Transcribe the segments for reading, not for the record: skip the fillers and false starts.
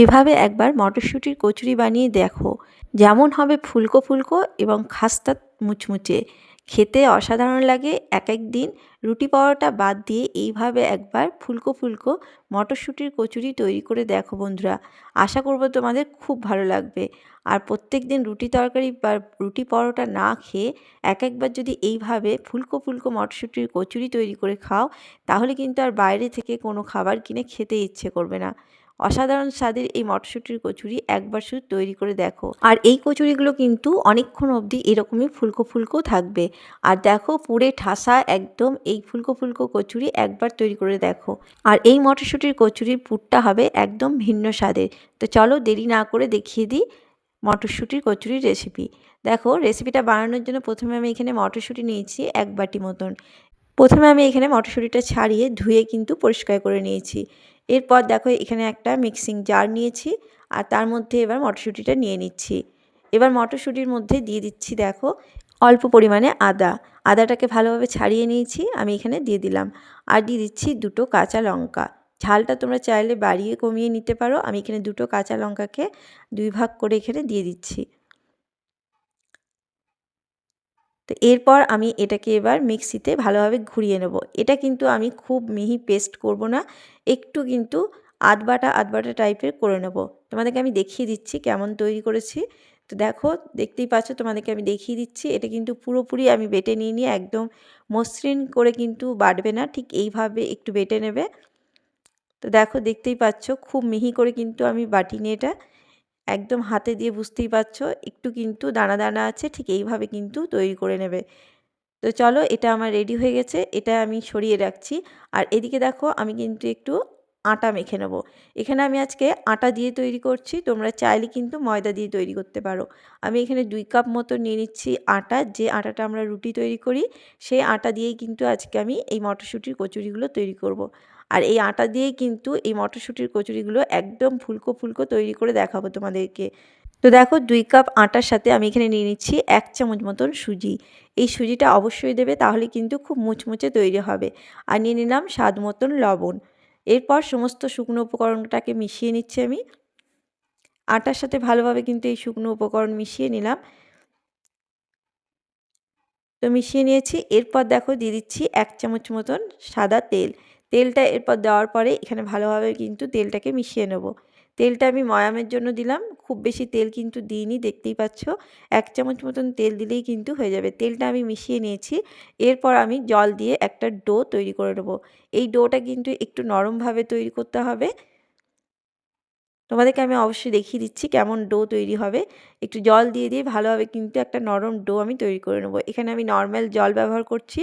এভাবে একবার মটরশুঁটির কচুরি বানিয়ে দেখো, যেমন হবে ফুলকো ফুলকো এবং খাস্তা মুচমুচে, খেতে অসাধারণ লাগে। এক এক দিন রুটি পরোটা বাদ দিয়ে এইভাবে একবার ফুলকো ফুলকো মটরশুঁটির কচুরি তৈরি করে দেখো বন্ধুরা। আশা করব তোমাদের খুব ভালো লাগবে। আর প্রত্যেক দিন রুটি তরকারি বা রুটি পরোটা না খেয়ে একবার যদি এইভাবে ফুলকো ফুলকো মটরশুঁটির কচুরি তৈরি করে খাও, তাহলে কিন্তু আর বাইরে থেকে কোনো খাবার কিনে খেতে ইচ্ছে করবে না। অসাধারণ স্বাদের এই মটরশুঁটির কচুরি একবার শুধু তৈরি করে দেখো। আর এই কচুরিগুলো কিন্তু অনেকক্ষণ অবধি এরকমই ফুলকো ফুলকো থাকবে। আর দেখো পুরে ঠাসা একদম এই ফুলকো ফুলকো কচুরি একবার তৈরি করে দেখো। আর এই মটরশুঁটির কচুরির পুরটা হবে একদম ভিন্ন স্বাদের। তো চলো দেরি না করে দেখিয়ে দিই মটরশুঁটির কচুরির রেসিপি। দেখো, রেসিপিটা বানানোর জন্য প্রথমে আমি এখানে মটরশুঁটি নিয়েছি 1 বাটি মতন। প্রথমে আমি এখানে মটরশুঁটিটা ছাড়িয়ে ধুয়ে কিন্তু পরিষ্কার করে নিয়েছি। এরপর দেখো এখানে একটা মিক্সিং জার নিয়েছি, আর তার মধ্যে এবার মটরশুঁটিটা নিয়ে নিচ্ছি। এবার মটরশুঁটির মধ্যে দিয়ে দিচ্ছি দেখো অল্প পরিমাণে আদা। আদাটাকে ভালোভাবে ছাড়িয়ে নিয়েছি, আমি এখানে দিয়ে দিলাম। আর দিয়ে দিচ্ছি 2টো কাঁচা লঙ্কা। ঝালটা তোমরা চাইলে বাড়িয়ে কমিয়ে নিতে পারো। আমি এখানে 2টো কাঁচা লঙ্কাকে 2 ভাগ করে এখানে দিয়ে দিচ্ছি। তো এরপর আমি এটাকে এবার মিক্সিতে ভালোভাবে ঘুরিয়ে নেব। এটা কিন্তু আমি খুব মিহি পেস্ট করব না, একটু কিন্তু আধবাটা আধবাটা টাইপের করে নেব। তোমাদেরকে আমি দেখিয়ে দিচ্ছি কেমন তৈরি করেছি। তো দেখো, দেখতেই পাচ্ছ, তোমাদেরকে আমি দেখিয়ে দিচ্ছি। এটা কিন্তু পুরোপুরি আমি বেটে নিয়ে একদম মসৃণ করে কিন্তু বাটবে না, ঠিক এইভাবে একটু বেটে নেবে। তো দেখো, দেখতেই পাচ্ছ খুব মিহি করে কিন্তু আমি বাটিনি এটা। একদম হাতে দিয়ে বুঝতেই পারছো একটু কিন্তু দানা দানা আছে, ঠিক এইভাবে কিন্তু তৈরি করে নেবে। তো চলো, এটা আমার রেডি হয়ে গেছে, এটা আমি সরিয়ে রাখছি। আর এদিকে দেখো আমি কিন্তু একটু আটা মেখে নেব। এখানে আমি আজকে আটা দিয়ে তৈরি করছি, তোমরা চাইলে কিন্তু ময়দা দিয়ে তৈরি করতে পারো। আমি এখানে 2 কাপ মতো নিয়ে নিচ্ছি আটা, যে আটাটা আমরা রুটি তৈরি করি সেই আটা দিয়েই কিন্তু আজকে আমি এই মটরশুঁটির কচুরিগুলো তৈরি করব। আর এই আটা দিয়েই কিন্তু এই মটরশুঁটির কচুরিগুলো একদম ফুলকো ফুলকো তৈরি করে দেখাবো তোমাদেরকে। তো দেখো, 2 কাপ আটার সাথে আমি এখানে নিয়ে নিচ্ছি 1 চামচ মতন সুজি। এই সুজিটা অবশ্যই দেবে, তাহলে কিন্তু খুব মুচমুচে তৈরি হবে। আর নিয়ে নিলাম স্বাদ মতন লবণ। এরপর সমস্ত শুকনো উপকরণটাকে মিশিয়ে নিচ্ছি আমি। আটার সাথে ভালোভাবে কিন্তু এই শুকনো উপকরণ মিশিয়ে নিলাম। তো মিশিয়ে নিয়েছি। এরপর দেখো দিয়ে দিচ্ছি 1 চামচ মতন সাদা তেল। তেলটা এরপর দেওয়ার পরে এখানে ভালোভাবে কিন্তু তেলটাকে মিশিয়ে নেব। তেলটা আমি ময়ামের জন্য দিলাম, খুব বেশি তেল কিন্তু দিইনি, দেখতেই পাচ্ছ। 1 চামচ মতন তেল দিলেই কিন্তু হয়ে যাবে। তেলটা আমি মিশিয়ে নিয়েছি। এরপর আমি জল দিয়ে একটা ডো তৈরি করে নেব। এই ডোটা কিন্তু একটু নরমভাবে তৈরি করতে হবে। তোমাদেরকে আমি অবশ্যই দেখিয়ে দিচ্ছি কেমন ডো তৈরি হবে। একটু জল দিয়ে ভালোভাবে কিন্তু একটা নরম ডো আমি তৈরি করে নেব। এখানে আমি নর্মাল জল ব্যবহার করছি।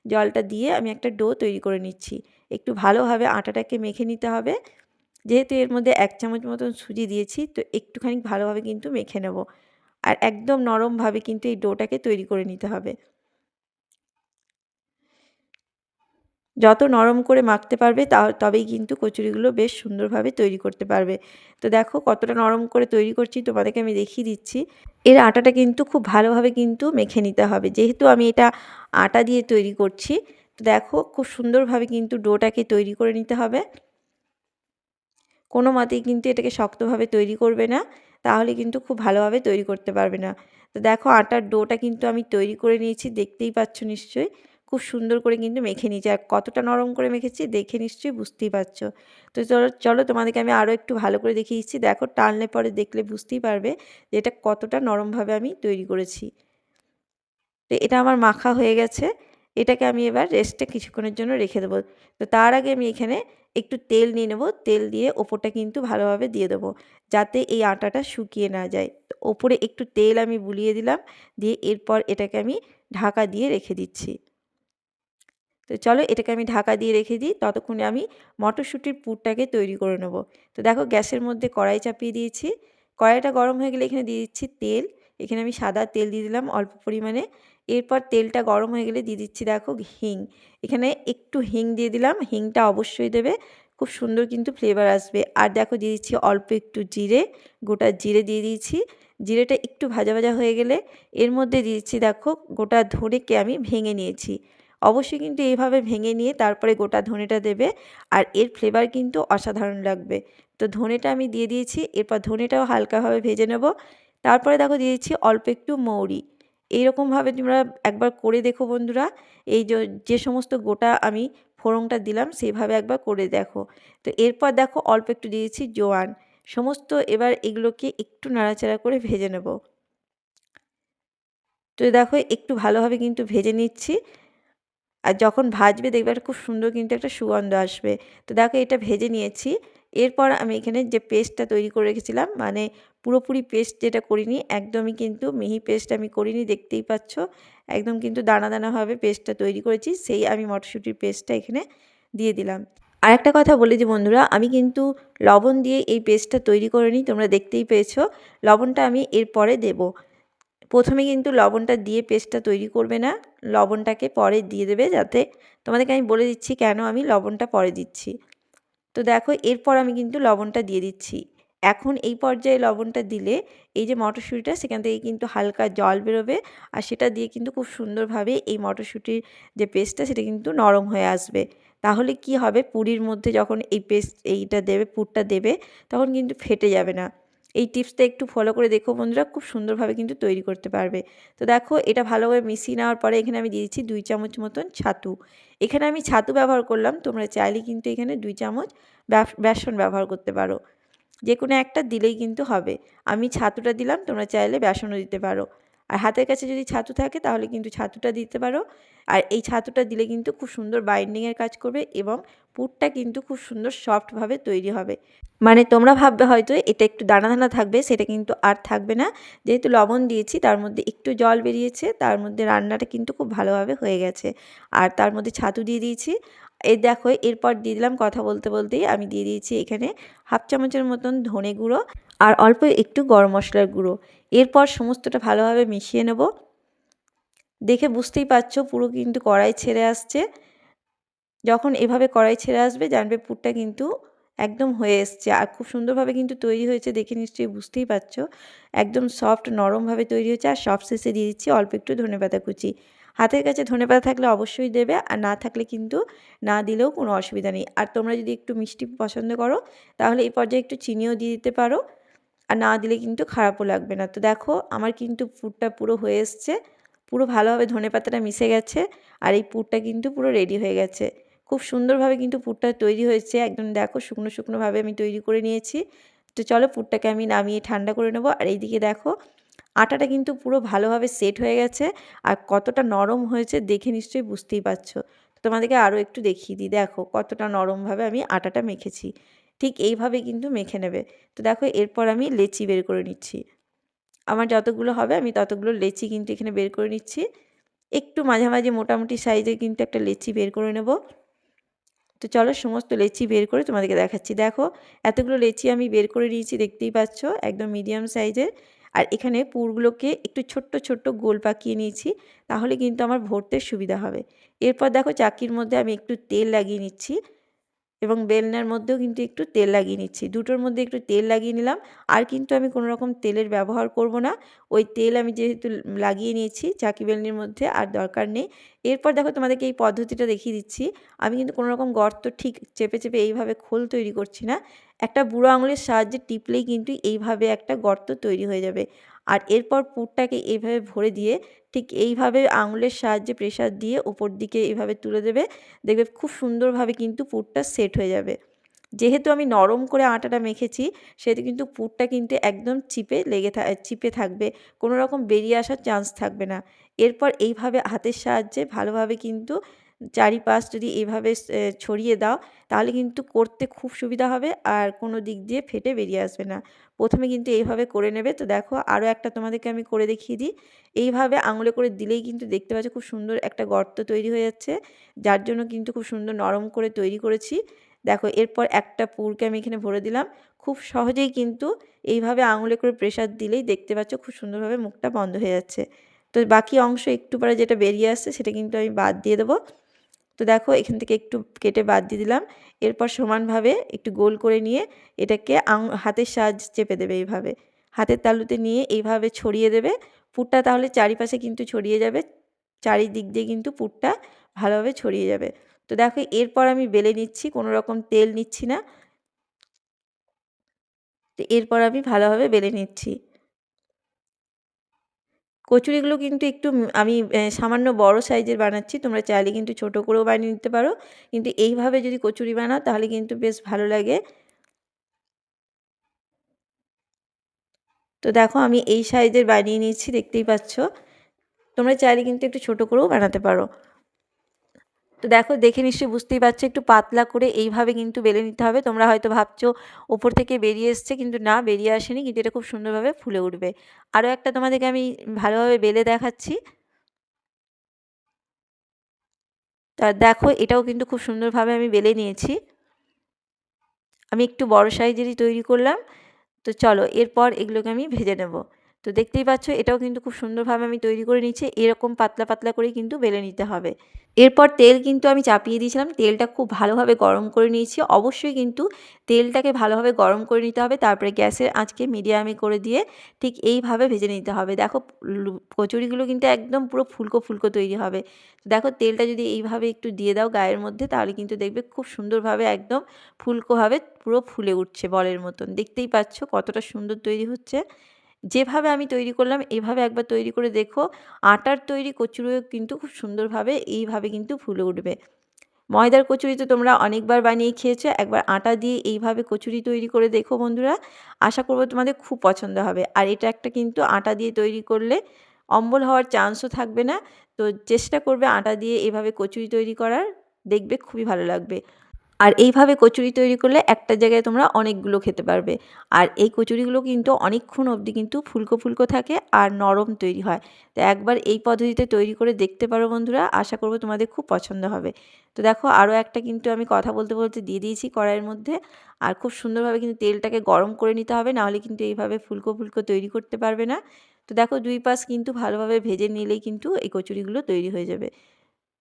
জলটা দিয়ে আমি একটা ডো তৈরি করে নিচ্ছি। একটু ভালোভাবে আটাটাকে মেখে নিতে হবে। যেহেতু এর মধ্যে 1 চামচ মতন সুজি দিয়েছি, তো একটুখানি ভালোভাবে কিন্তু মেখে নেব। আর একদম নরমভাবে কিন্তু এই ডোটাকে তৈরি করে নিতে হবে। যত নরম করে মাখতে পারবে তবেই কিন্তু কচুরিগুলো বেশ সুন্দরভাবে তৈরি করতে পারবে। তো দেখো কতটা নরম করে তৈরি করছি, তোমাদেরকে আমি দেখিয়ে দিচ্ছি। এর আটাটা কিন্তু খুব ভালোভাবে কিন্তু মেখে নিতে হবে, যেহেতু আমি এটা আটা দিয়ে তৈরি করছি। তো দেখো খুব সুন্দরভাবে কিন্তু ডোটাকে তৈরি করে নিতে হবে। কোনো মতেই কিন্তু এটাকে শক্তভাবে তৈরি করবে না, তাহলে কিন্তু খুব ভালোভাবে তৈরি করতে পারবে না। তো দেখো আটার ডোটা কিন্তু আমি তৈরি করে নিয়েছি, দেখতেই পাচ্ছ নিশ্চয়ই। খুব সুন্দর করে কিন্তু মেখে নিয়েছি, আর কতটা নরম করে মেখেছি দেখে নিশ্চয়ই বুঝতেই পারছো। তো চলো চলো তোমাদেরকে আমি আরও একটু ভালো করে দেখিয়ে দিচ্ছি। দেখো, টানলে পরে দেখলে বুঝতেই পারবে যে এটা কতটা নরমভাবে আমি তৈরি করেছি। তো এটা আমার মাখা হয়ে গেছে। এটাকে আমি এবার রেস্টে কিছুক্ষণের জন্য রেখে দেবো। তো তার আগে আমি এখানে একটু তেল নিয়ে নেব। তেল দিয়ে ওপরটা কিন্তু ভালোভাবে দিয়ে দেবো, যাতে এই আটাটা শুকিয়ে না যায়। তো ওপরে একটু তেল আমি বুলিয়ে দিলাম, দিয়ে এরপর এটাকে আমি ঢাকা দিয়ে রেখে দিচ্ছি। তো চলো এটাকে আমি ঢাকা দিয়ে রেখে দিই, ততক্ষণে আমি মটরশুঁটির পুরটাকে তৈরি করে নেব। তো দেখো গ্যাসের মধ্যে কড়াই চাপিয়ে দিয়েছি। কড়াইটা গরম হয়ে গেলে এখানে দিয়ে দিচ্ছি তেল। এখানে আমি সাদা তেল দিয়ে দিলাম অল্প পরিমাণে। এরপর তেলটা গরম হয়ে গেলে দিয়ে দিচ্ছি দেখো হিং। এখানে একটু হিং দিয়ে দিলাম, হিংটা অবশ্যই দেবে, খুব সুন্দর কিন্তু ফ্লেভার আসবে। আর দেখো দিয়ে দিচ্ছি অল্প একটু জিরে, গোটা জিরে দিয়ে দিয়েছি। জিরেটা একটু ভাজা ভাজা হয়ে গেলে এর মধ্যে দিয়ে দিচ্ছি দেখো গোটা ধনেকে আমি ভেঙে নিয়েছি। অবশ্যই কিন্তু এইভাবে ভেঙে নিয়ে তারপরে গোটা ধনেটা দেবে, আর এর ফ্লেভার কিন্তু অসাধারণ লাগবে। তো ধনেটা আমি দিয়ে দিয়েছি, এরপর ধনেটাও হালকাভাবে ভেজে নেব। তারপরে দেখো দিয়ে দিচ্ছি অল্প একটু মৌরি। এইরকমভাবে তোমরা একবার করে দেখো বন্ধুরা, এই যে সমস্ত গোটা আমি ফোড়নটা দিলাম সেইভাবে একবার করে দেখো। তো এরপর দেখো অল্প একটু দিয়েছি জোয়ান। সমস্ত এবার এগুলোকে একটু নাড়াচাড়া করে ভেজে নেব। তো দেখো একটু ভালোভাবে কিন্তু ভেজে নিচ্ছি। আর যখন ভাজবে দেখবে একটা খুব সুন্দর কিন্তু একটা সুগন্ধ আসবে। তো দেখো এটা ভেজে নিয়েছি। এরপর আমি এখানে যে পেস্টটা তৈরি করে রেখেছিলাম, মানে পুরোপুরি পেস্ট যেটা করিনি, একদমই কিন্তু মিহি পেস্ট আমি করিনি, দেখতেই পাচ্ছ। একদম কিন্তু দানা দানাভাবে পেস্টটা তৈরি করেছি, সেই আমি মটরশুঁটির পেস্টটা এখানে দিয়ে দিলাম। আরেকটা কথা বলি যে বন্ধুরা, আমি কিন্তু লবণ দিয়ে এই পেস্টটা তৈরি করে নিই, তোমরা দেখতেই পেয়েছো। লবণটা আমি এরপরে দেবো। প্রথমে কিন্তু লবণটা দিয়ে পেস্টটা তৈরি করবে না, লবণটাকে পরে দিয়ে দেবে, যাতে তোমাদেরকে আমি বলে দিচ্ছি কেন আমি লবণটা পরে দিচ্ছি। তো দেখো এরপর আমি কিন্তু লবণটা দিয়ে দিচ্ছি। এখন এই পর্যায়ে লবণটা দিলে এই যে মটরশুঁটিটা সেখান থেকে কিন্তু হালকা জল বেরোবে, আর সেটা দিয়ে কিন্তু খুব সুন্দরভাবে এই মটরশুঁটির যে পেস্টটা সেটা কিন্তু নরম হয়ে আসবে। তাহলে কি হবে, পুরির মধ্যে যখন এই পেস্ট এইটা দেবে, পুরটা দেবে, তখন কিন্তু ফেটে যাবে না। এই টিপসটা একটু ফলো করে দেখো বন্ধুরা, খুব সুন্দরভাবে কিন্তু তৈরি করতে পারবে। তো দেখো এটা ভালোভাবে মিশিয়ে নেওয়ার পরে এখানে আমি দিয়ে দিচ্ছি 2 চামচ মতন ছাতু। এখানে আমি ছাতু ব্যবহার করলাম, তোমরা চাইলে কিন্তু এখানে 2 চামচ বেসন ব্যবহার করতে পারো, যে কোনো একটা দিলেই কিন্তু হবে। আমি ছাতুটা দিলাম, তোমরা চাইলে বেসনও দিতে পারো। আর হাতের কাছে যদি ছাতু থাকে তাহলে কিন্তু ছাতুটা দিতে পারো। আর এই ছাতুটা দিলে কিন্তু খুব সুন্দর বাইন্ডিংয়ের কাজ করবে এবং পুরটা কিন্তু খুব সুন্দর সফটভাবে তৈরি হবে। মানে তোমরা ভাববে হয়তো এটা একটু দানা দানা থাকবে, সেটা কিন্তু আর থাকবে না। যেহেতু লবণ দিয়েছি, তার মধ্যে একটু জল বেরিয়েছে, তার মধ্যে রান্নাটা কিন্তু খুব ভালোভাবে হয়ে গেছে। আর তার মধ্যে ছাতু দিয়ে দিয়েছি। এই দেখো এরপর দিয়ে দিলাম, কথা বলতে বলতেই আমি দিয়ে দিয়েছি এখানে হাফ চামচের মতন ধনে গুঁড়ো আর অল্প একটু গরম মশলার গুঁড়ো। এরপর সমস্তটা ভালোভাবে মিশিয়ে নেব। দেখে বুঝতেই পারছো পুরো কিন্তু কড়াই ছেড়ে আসছে। যখন এভাবে কড়াই ছেড়ে আসবে জানবে পুরটা কিন্তু একদম হয়ে এসছে, আর খুব সুন্দরভাবে কিন্তু তৈরি হয়েছে, দেখে নিশ্চয়ই বুঝতেই পারছো। একদম সফট নরমভাবে তৈরি হয়েছে। আর সব শেষে দিয়ে দিচ্ছি অল্প একটু ধনেপাতা কুচি। হাতের কাছে ধনেপাতা থাকলে অবশ্যই দেবে, আর না থাকলে কিন্তু না দিলেও কোনো অসুবিধা নেই। আর তোমরা যদি একটু মিষ্টি পছন্দ করো তাহলে এই পর্যায়ে একটু চিনিও দিয়ে দিতে পারো, আর না দিলে কিন্তু খারাপও লাগবে না। তো দেখো আমার কিন্তু পুরটা পুরো হয়ে এসছে, পুরো ভালোভাবে ধনেপাতাটা মিশে গেছে, আর এই পুরটা কিন্তু পুরো রেডি হয়ে গেছে। খুব সুন্দরভাবে কিন্তু পুরটা তৈরি হয়েছে, একদম দেখো শুকনো শুকনোভাবে আমি তৈরি করে নিয়েছি। তো চলো পুরটাকে আমি নামিয়ে ঠান্ডা করে নেবো। আর এইদিকে দেখো আটাটা কিন্তু পুরো ভালোভাবে সেট হয়ে গেছে, আর কতটা নরম হয়েছে দেখে নিশ্চয়ই বুঝতেই পারছো। তোমাদেরকে আরও একটু দেখিয়ে দিই, দেখো কতটা নরমভাবে আমি আটাটা মেখেছি। ঠিক এইভাবে কিন্তু মেখে নেবে। তো দেখো এরপর আমি লেচি বের করে নিচ্ছি। আমার যতগুলো হবে আমি ততগুলো লেচি কিন্তু এখানে বের করে নিচ্ছি। একটু মাঝামাঝি মোটামুটি সাইজের কিন্তু একটা লেচি বের করে নেব। তো চলো সমস্ত লেচি বের করে তোমাদেরকে দেখাচ্ছি। দেখো এতগুলো লেচি আমি বের করে নিয়েছি, দেখতেই পাচ্ছ, একদম মিডিয়াম সাইজের। আর এখানে পুরগুলোকে একটু ছোট্ট ছোট্ট গোল পাকিয়ে নিয়েছি, তাহলে কিন্তু আমার ভরতে সুবিধা হবে। এরপর দেখো চাকির মধ্যে আমি একটু তেল লাগিয়ে নিচ্ছি, এবং বেলনার মধ্যেও কিন্তু একটু তেল লাগিয়ে নিচ্ছি। দুটোর মধ্যে একটু তেল লাগিয়ে নিলাম। আর কিন্তু আমি কোনো রকম তেলের ব্যবহার করব না। ওই তেল আমি যেহেতু লাগিয়ে নিয়েছি চাকি বেলনির মধ্যে, আর দরকার নেই। এরপর দেখো তোমাদেরকে এই পদ্ধতিটা দেখিয়ে দিচ্ছি। আমি কিন্তু কোনো রকম গর্ত ঠিক চেপে চেপে এইভাবে খোল তৈরি করছি না। একটা বুড়ো আঙুলের সাহায্যে টিপলেই কিন্তু এইভাবে একটা গর্ত তৈরি হয়ে যাবে। আর এরপর পুরটাকে এইভাবে ভরে দিয়ে ঠিক এইভাবে আঙুলের সাহায্যে প্রেসার দিয়ে ওপর দিকে এইভাবে তুলে দেবে। দেখবে খুব সুন্দরভাবে কিন্তু পুরটা সেট হয়ে যাবে। যেহেতু আমি নরম করে আটাটা মেখেছি, সেহেতু কিন্তু পুরটা কিন্তু একদম চিপে থাকবে, কোনো রকম বেরিয়ে আসার চান্স থাকবে না। এরপর এইভাবে হাতের সাহায্যে ভালোভাবে কিন্তু চারিপাশ যদি এইভাবে ছড়িয়ে দাও, তাহলে কিন্তু করতে খুব সুবিধা হবে, আর কোনো দিক দিয়ে ফেটে বেরিয়ে আসবে না। প্রথমে কিন্তু এইভাবে করে নেবে। তো দেখো আরও একটা তোমাদেরকে আমি করে দেখিয়ে দিই। এইভাবে আঙুলে করে দিলেই কিন্তু দেখতে পাচ্ছ খুব সুন্দর একটা গর্ত তৈরি হয়ে যাচ্ছে, যার জন্য কিন্তু খুব সুন্দর নরম করে তৈরি করেছি। দেখো এরপর একটা পুরকে আমি এখানে ভরে দিলাম। খুব সহজেই কিন্তু এইভাবে আঙুলে করে প্রেসার দিলেই দেখতে পাচ্ছ খুব সুন্দরভাবে মুখটা বন্ধ হয়ে যাচ্ছে। তো বাকি অংশ একটু পরে যেটা বেরিয়ে আসছে সেটা কিন্তু আমি বাদ দিয়ে দেবো। তো দেখো এখান থেকে একটু কেটে বাদ দিয়ে দিলাম। এরপর সমানভাবে একটু গোল করে নিয়ে এটাকে হাতের সাহায্যে চেপে দেবে এইভাবে। হাতের তালুতে নিয়ে এইভাবে ছড়িয়ে দেবে। পুরটা তাহলে চারিপাশে কিন্তু ছড়িয়ে যাবে। চারিদিক দিয়ে কিন্তু পুরটা ভালোভাবে ছড়িয়ে যাবে। তো দেখো এরপর আমি বেলে নিচ্ছি, কোনো রকম তেল নিচ্ছি না। তো এরপর আমি ভালোভাবে বেলে নিচ্ছি। কচুরিগুলো কিন্তু একটু আমি সামান্য বড় সাইজের বানাচ্ছি। তোমরা চাইলে কিন্তু ছোট করেও বানিয়ে নিতে পারো। কিন্তু এইভাবে যদি কচুরি বানাও তাহলে কিন্তু বেশ ভালো লাগে। তো দেখো আমি এই সাইজের বানিয়ে নিয়েছি, দেখতেই পাচ্ছ। তোমরা চাইলে কিন্তু একটু ছোট করেও বানাতে পারো। তো দেখো, দেখে নিশ্চয়ই বুঝতেই পারছো একটু পাতলা করে এইভাবে কিন্তু বেলে নিতে হবে। তোমরা হয়তো ভাবছো ওপর থেকে বেরিয়ে এসছে, কিন্তু না, বেরিয়ে আসেনি, কিন্তু এটা খুব সুন্দরভাবে ফুলে উঠবে। আরও একটা তোমাদেরকে আমি ভালোভাবে বেলে দেখাচ্ছি। তা দেখো, এটাও কিন্তু খুব সুন্দরভাবে আমি বেলে নিয়েছি। আমি একটু বড় সাইজেরই তৈরি করলাম। তো চলো এরপর এগুলোকে আমি ভেজে নেব। তো দেখতেই পাচ্ছ এটাও কিন্তু খুব সুন্দরভাবে আমি তৈরি করে নিচ্ছি। এরকম পাতলা পাতলা করেই কিন্তু বেলে নিতে হবে। এরপর তেল কিন্তু আমি চাপিয়ে দিয়েছিলাম। তেলটা খুব ভালোভাবে গরম করে নিয়েছি। অবশ্যই কিন্তু তেলটাকে ভালোভাবে গরম করে নিতে হবে। তারপরে গ্যাসের আঁচকে মিডিয়ামে করে দিয়ে ঠিক এইভাবে ভেজে নিতে হবে। দেখো কচুরিগুলো কিন্তু একদম পুরো ফুলকো ফুলকো তৈরি হবে। দেখো তেলটা যদি এইভাবে একটু দিয়ে দাও গায়ের মধ্যে, তাহলে কিন্তু দেখবে খুব সুন্দরভাবে একদম ফুলকোভাবে পুরো ফুলে উঠছে বলের মতন। দেখতেই পাচ্ছ কতটা সুন্দর তৈরি হচ্ছে। যেভাবে আমি তৈরি করলাম এভাবে একবার তৈরি করে দেখো। আটার তৈরি কচুরিও কিন্তু খুব সুন্দরভাবে এইভাবে কিন্তু ফুলে উঠবে। ময়দার কচুরি তো তোমরা অনেকবার বানিয়ে খেয়েছো। একবার আটা দিয়ে এইভাবে কচুরি তৈরি করে দেখো বন্ধুরা। আশা করব তোমাদের খুব পছন্দ হবে। আর এটা একটা কিন্তু আটা দিয়ে তৈরি করলে অম্বল হওয়ার চান্সও থাকবে না। তো চেষ্টা করবে আটা দিয়ে এভাবে কচুরি তৈরি করার, দেখবে খুবই ভালো লাগবে। আর এইভাবে কচুরি তৈরি করলে একটা জায়গায় তোমরা অনেকগুলো খেতে পারবে। আর এই কচুরিগুলো কিন্তু অনেকক্ষণ অবধি কিন্তু ফুলকো ফুলকো থাকে আর নরম তৈরি হয়। তো একবার এই পদ্ধতিতে তৈরি করে দেখতে পারো বন্ধুরা। আশা করব তোমাদের খুব পছন্দ হবে। তো দেখো আরও একটা কিন্তু আমি কথা বলতে বলতে দিয়ে দিয়েছি কড়াইয়ের মধ্যে। আর খুব সুন্দরভাবে কিন্তু তেলটাকে গরম করে নিতে হবে, নাহলে কিন্তু এইভাবে ফুলকো ফুলকো তৈরি করতে পারবে না। তো দেখো দুই পাশ কিন্তু ভালোভাবে ভেজে নিলেই কিন্তু এই কচুরিগুলো তৈরি হয়ে যাবে।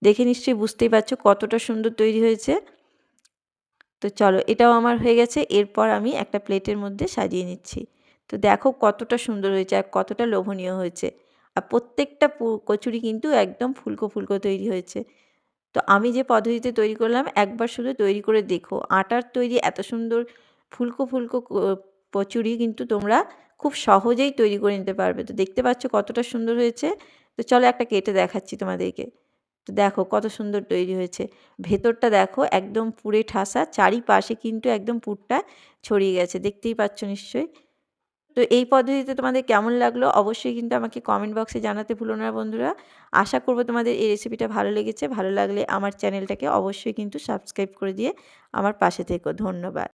দেখে নিশ্চয়ই বুঝতেই পারছো কতটা সুন্দর তৈরি হয়েছে। তো চলো এটাও আমার হয়ে গেছে। এরপর আমি একটা প্লেটের মধ্যে সাজিয়ে নিচ্ছি। তো দেখো কতটা সুন্দর হয়েছে আর কতটা লোভনীয় হয়েছে। আর প্রত্যেকটা কচুরি কিন্তু একদম ফুলকো ফুলকো তৈরি হয়েছে। তো আমি যে পদ্ধতিতে তৈরি করলাম একবার শুধু তৈরি করে দেখো। আটার তৈরি এত সুন্দর ফুলকো ফুলকো কচুরি কিন্তু তোমরা খুব সহজেই তৈরি করে নিতে পারবে। তো দেখতে পাচ্ছ কতটা সুন্দর হয়েছে। তো চলো একটা কেটে দেখাচ্ছি তোমাদেরকে। তো দেখো কত সুন্দর তৈরি হয়েছে। ভেতরটা দেখো একদম পুরে ঠাসা, চারিপাশে কিন্তু একদম পুরটা ছড়িয়ে গেছে, দেখতেই পাচ্ছ নিশ্চয়ই। তো এই পদ্ধতিতে তোমাদের কেমন লাগলো অবশ্যই কিন্তু আমাকে কমেন্ট বক্সে জানাতে ভুলো না বন্ধুরা। আশা করব তোমাদের এই রেসিপিটা ভালো লেগেছে। ভালো লাগলে আমার চ্যানেলটাকে অবশ্যই কিন্তু সাবস্ক্রাইব করে দিয়ে আমার পাশে থেকো। ধন্যবাদ।